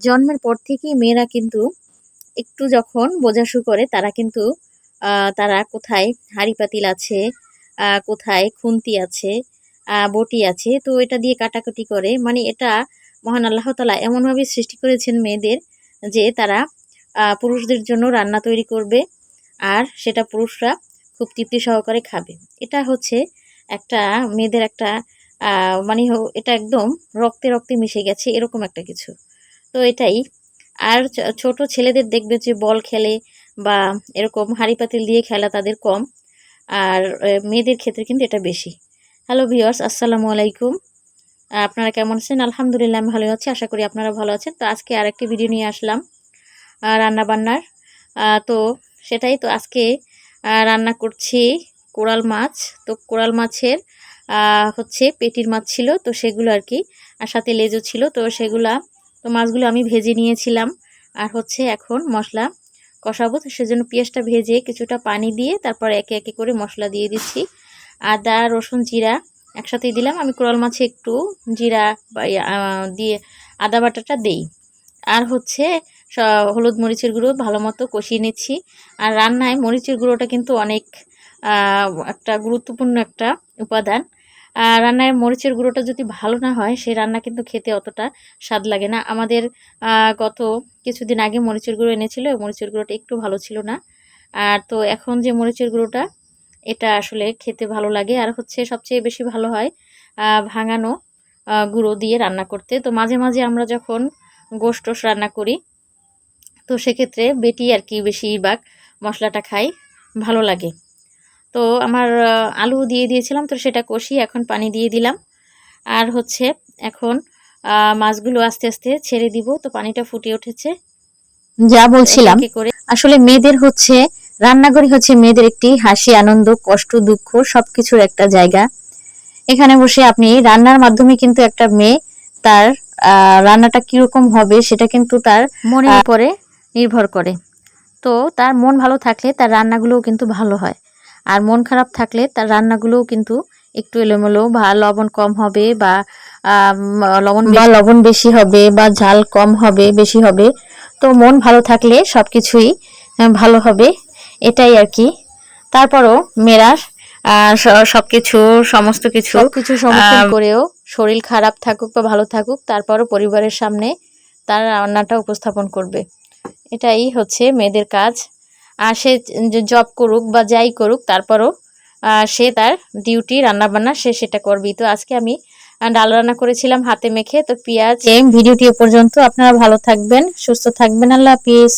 জন্মের পর থেকেই মেয়েরা কিন্তু একটু যখন বোঝা শুরু করে তারা কিন্তু তারা কোথায় হাঁড়ি পাতিল আছে, কোথায় খুন্তি আছে, বটি আছে, তো এটা দিয়ে কাটাকুটি করে। মানে এটা মহান আল্লাহ তাআলা এমনভাবে সৃষ্টি করেছেন মেয়েদের যে তারা পুরুষদের জন্য রান্না তৈরি করবে আর সেটা পুরুষরা খুব তৃপ্তি সহকারে খাবে। এটা হচ্ছে একটা মেয়েদের একটা মানে এটা একদম রক্তে রক্তে মিশে গেছে এরকম একটা কিছু। তো এটাই। আর ছোট ছেলেদের দেখবে যে বল খেলে বা এরকম হাঁড়ি পাতিল দিয়ে খেলা তাদের কম, আর মেয়েদের ক্ষেত্রে কিন্তু এটা বেশি। হ্যালো ভিউয়ার্স, আসসালামু আলাইকুম। আপনারা কেমন আছেন? আলহামদুলিল্লাহ আমি ভালো আছি, আশা করি আপনারা ভালো আছেন। তো আজকে আরেকটি ভিডিও নিয়ে আসলাম রান্না বান্নার। তো সেটাই তো আজকে রান্না করছি কোরাল মাছ। তো কোরাল মাছের হচ্ছে পেটির মাছ ছিল, তো সেগুলো আর কি, আর সাথে লেজও ছিল, তো সেগুলা তো মাছগুলো আমি ভেজে নিয়েছিলাম। আর হচ্ছে এখন মশলা কষাবো, তো সেজন্য পেঁয়াজটা ভেজে কিছুটা পানি দিয়ে তারপর একে একে করে মশলা দিয়ে দিচ্ছি। আদা রসুন জিরা একসাথেই দিলাম। আমি কোরাল মাছে একটু জিরা দিয়ে আদা বাটাটা দেই। আর হচ্ছে হলুদ মরিচের গুঁড়ো ভালো মতো কষিয়ে নিচ্ছি। আর রান্নায় মরিচের গুঁড়োটা কিন্তু অনেক একটা গুরুত্বপূর্ণ একটা উপাদান। রান্নায় মরিচের গুঁড়োটা যদি ভালো না হয় সেই রান্না কিন্তু খেতে অতটা স্বাদ লাগে না। আমাদের গত কিছুদিন আগে মরিচের গুঁড়ো এনেছিল, মরিচের গুঁড়োটা একটু ভালো ছিল না। আর তো এখন যে মরিচের গুঁড়োটা এটা আসলে খেতে ভালো লাগে। আর হচ্ছে সবচেয়ে বেশি ভালো হয় ভাঙানো গুঁড়ো দিয়ে রান্না করতে। তো মাঝে মাঝে আমরা যখন গোশত রান্না করি তো সেক্ষেত্রে বেটি আর কি বেশিরভাগ মশলাটা খাই, ভালো লাগে। তো আমার আলু দিয়ে দিয়েছিলাম, তো সেটা কষিয়ে এখন পানি দিয়ে দিলাম। আর হচ্ছে এখন মাছগুলো আস্তে আস্তে ছেড়ে দিব। তো পানিটা ফুটে উঠেছে। যা বলছিলাম আসলে মেয়েদের হচ্ছে রান্নাঘরই হচ্ছে মেয়েদের একটি হাসি আনন্দ কষ্ট দুঃখ সবকিছুর একটা জায়গা। এখানে বসে আপনি রান্নার মাধ্যমে কিন্তু একটা মেয়ে তার রান্নাটা কিরকম হবে সেটা কিন্তু তার মনের উপরে নির্ভর করে। তো তার মন ভালো থাকলে তার রান্নাগুলোও কিন্তু ভালো হয়, আর মন খারাপ থাকলে তার রান্নাগুলোও কিন্তু একটু এলোমেলো বা লবণ কম হবে বা লবণ বেশি হবে বা ঝাল কম হবে বেশি হবে। তো মন ভালো থাকলে সব কিছুই ভালো হবে, এটাই আর কি। তারপরও মেয়েরা সমস্ত কিছু সমর্থন করেও শরীর খারাপ থাকুক বা ভালো থাকুক তারপরও পরিবারের সামনে তার রান্নাটা উপস্থাপন করবে, এটাই হচ্ছে মেয়েদের কাজ। আর সে জব করুক বা যাই করুক তারপরও সে তার ডিউটি রান্নাবান্না সে সেটা করবেই। তো আজকে আমি ডাল রান্না করেছিলাম হাতে মেখে। তো পেঁয়াজ। ভিডিওটি এ পর্যন্ত। আপনারা ভালো থাকবেন, সুস্থ থাকবেন। আল্লাহ হাফিজ।